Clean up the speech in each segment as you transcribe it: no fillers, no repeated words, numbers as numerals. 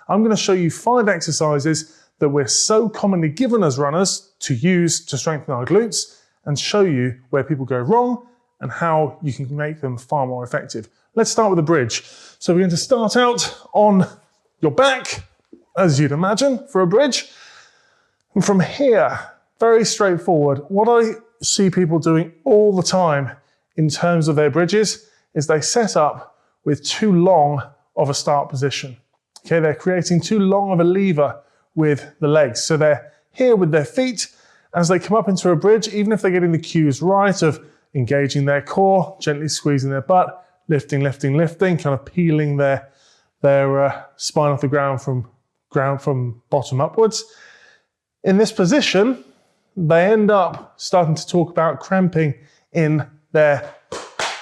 I'm going to show you 5 exercises that we're so commonly given as runners to use to strengthen our glutes and show you where people go wrong and how you can make them far more effective. Let's start with a bridge. So we're going to start out on your back, as you'd imagine, for a bridge. And from here, very straightforward, what I see people doing all the time in terms of their bridges is they set up with too long of a start position. Okay, they're creating too long of a lever with the legs. So they're here with their feet. As they come up into a bridge, even if they're getting the cues right of engaging their core, gently squeezing their butt, lifting, lifting, lifting, kind of peeling their spine off the ground from bottom upwards. In this position, they end up starting to talk about cramping in their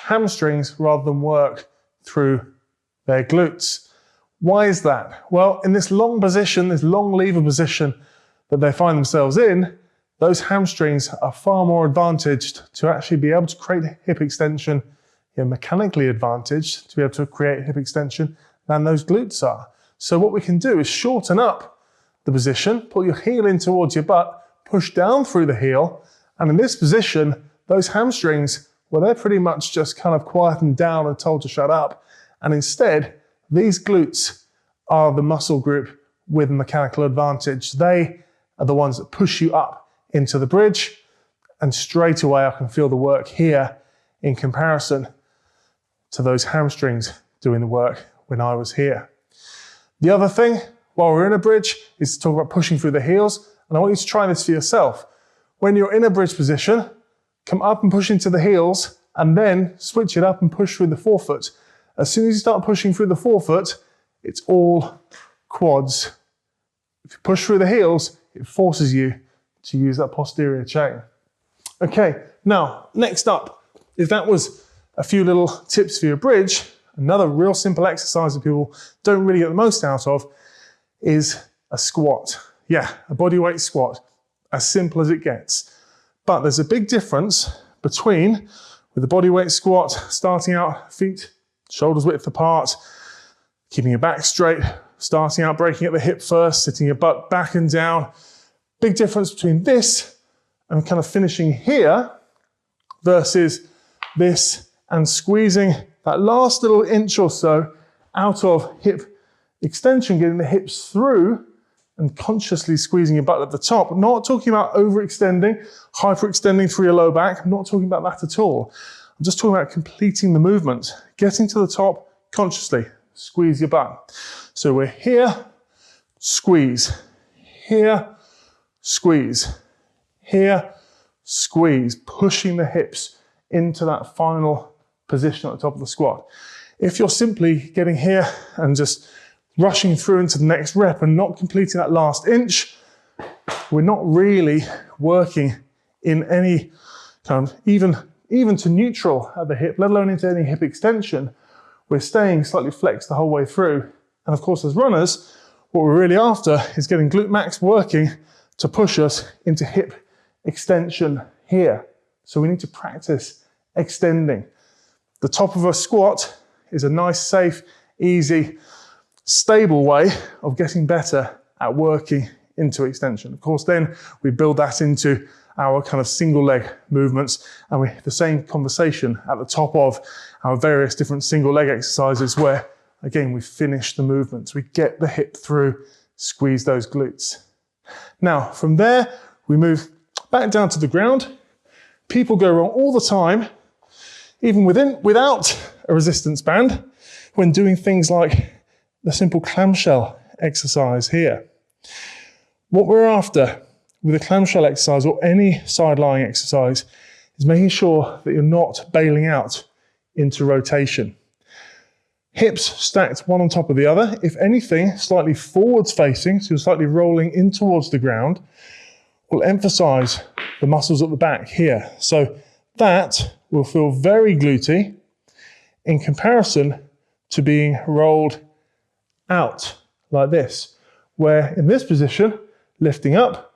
hamstrings rather than work through their glutes. Why is that? Well, in this long position, this long lever position that they find themselves in, those hamstrings are far more advantaged to actually be able to create hip extension, mechanically advantaged to be able to create hip extension than those glutes are. So what we can do is shorten up the position, pull your heel in towards your butt, push down through the heel, and in this position, those hamstrings, well, they're pretty much just kind of quietened down and told to shut up. And instead, these glutes are the muscle group with mechanical advantage. They are the ones that push you up into the bridge, and straight away I can feel the work here in comparison to those hamstrings doing the work when I was here. The other thing, while we're in a bridge, is to talk about pushing through the heels, and I want you to try this for yourself. When you're in a bridge position, come up and push into the heels, and then switch it up and push through the forefoot. As soon as you start pushing through the forefoot, it's all quads. If you push through the heels, it forces you to use that posterior chain. Okay, now, next up, if that was a few little tips for your bridge, another real simple exercise that people don't really get the most out of is a squat. Yeah, a bodyweight squat, as simple as it gets. But there's a big difference between, with the bodyweight squat, starting out feet, shoulders width apart, keeping your back straight, starting out breaking at the hip first, sitting your butt back and down. Big difference between this and kind of finishing here versus this and squeezing that last little inch or so out of hip extension, getting the hips through and consciously squeezing your butt at the top. Not talking about overextending, hyperextending through your low back. I'm not talking about that at all. I'm just talking about completing the movement, getting to the top consciously. Squeeze your butt. So we're here, squeeze, here, squeeze, here, squeeze, pushing the hips into that final position at the top of the squat. If you're simply getting here and just rushing through into the next rep and not completing that last inch, we're not really working in any kind of even to neutral at the hip, let alone into any hip extension. We're staying slightly flexed the whole way through. And of course, as runners, what we're really after is getting glute max working to push us into hip extension here. So we need to practice extending. The top of a squat is a nice, safe, easy, stable way of getting better at working into extension. Of course, then we build that into our kind of single leg movements, and we have the same conversation at the top of our various different single leg exercises where, again, we finish the movements. We get the hip through, squeeze those glutes. Now, from there, we move back down to the ground. People go wrong all the time, even without a resistance band, when doing things like the simple clamshell exercise here. What we're after with a clamshell exercise or any side lying exercise is making sure that you're not bailing out into rotation. Hips stacked one on top of the other. If anything, slightly forwards facing, so you're slightly rolling in towards the ground, will emphasize the muscles at the back here. So that will feel very glutey in comparison to being rolled out like this, where in this position, lifting up,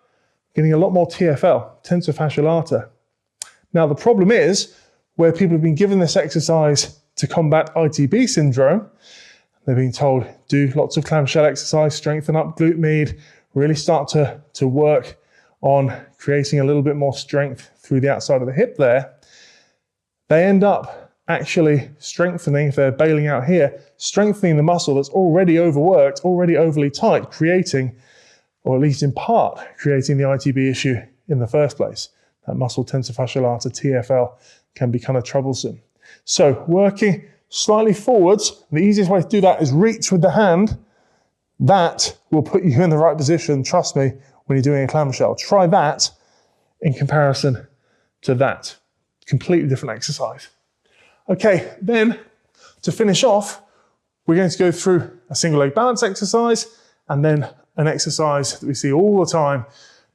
getting a lot more TFL, tensor fascial lata. Now the problem is, where people have been given this exercise to combat ITB syndrome, They're being told, do lots of clamshell exercise, strengthen up glute med, really start to work on creating a little bit more strength through the outside of the hip there. They end up actually strengthening, if they're bailing out here, strengthening the muscle that's already overworked, already overly tight, creating, or at least in part, creating the ITB issue in the first place. That muscle tensor fascial lata, TFL, can be kind of troublesome. So working slightly forwards, the easiest way to do that is reach with the hand. That will put you in the right position, trust me, when you're doing a clamshell. Try that in comparison to that. Completely different exercise. Okay, then to finish off, we're going to go through a single leg balance exercise and then an exercise that we see all the time,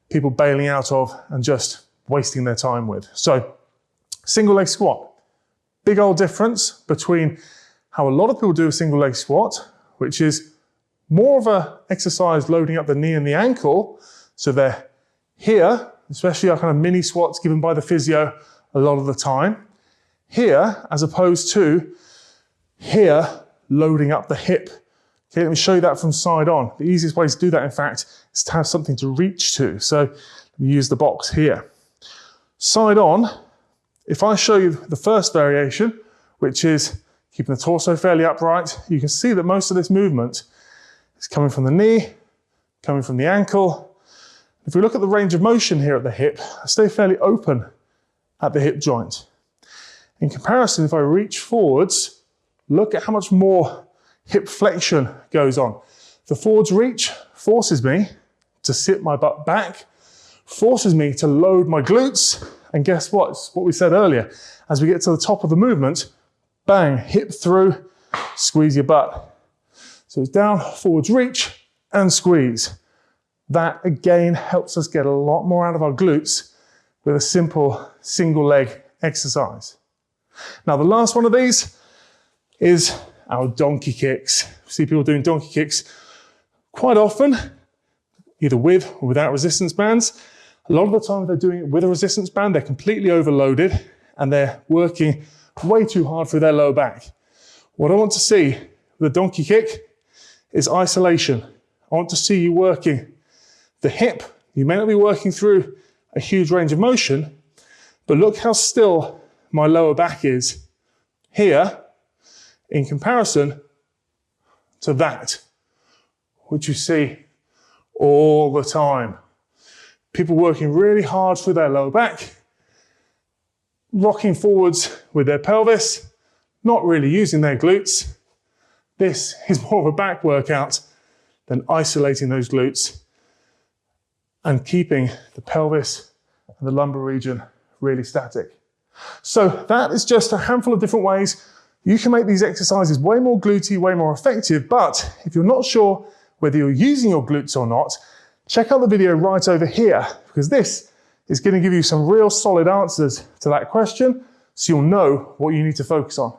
people bailing out of and just wasting their time with. So, single leg squat. Big old difference between how a lot of people do a single leg squat, which is more of an exercise loading up the knee and the ankle. So they're here, especially our kind of mini squats given by the physio a lot of the time. Here, as opposed to here, loading up the hip. Okay, let me show you that from side on. The easiest way to do that, in fact, is to have something to reach to. So let me use the box here. Side on, if I show you the first variation, which is keeping the torso fairly upright, you can see that most of this movement is coming from the knee, coming from the ankle. If we look at the range of motion here at the hip, I stay fairly open at the hip joint. In comparison, if I reach forwards, look at how much more hip flexion goes on. The forwards reach forces me to sit my butt back, forces me to load my glutes, and guess what? It's what we said earlier. As we get to the top of the movement, bang, hip through, squeeze your butt. So it's down, forwards reach, and squeeze. That again helps us get a lot more out of our glutes with a simple single leg exercise. Now the last one of these is our donkey kicks. We see people doing donkey kicks quite often, either with or without resistance bands. A lot of the time, if they're doing it with a resistance band, they're completely overloaded and they're working way too hard through their lower back. What I want to see with a donkey kick is isolation. I want to see you working the hip. You may not be working through a huge range of motion, but look how still my lower back is here in comparison to that, which you see all the time. People working really hard through their lower back, rocking forwards with their pelvis, not really using their glutes. This is more of a back workout than isolating those glutes and keeping the pelvis and the lumbar region really static. So that is just a handful of different ways you can make these exercises way more glutey, way more effective. But if you're not sure whether you're using your glutes or not, check out the video right over here, because this is going to give you some real solid answers to that question, so you'll know what you need to focus on.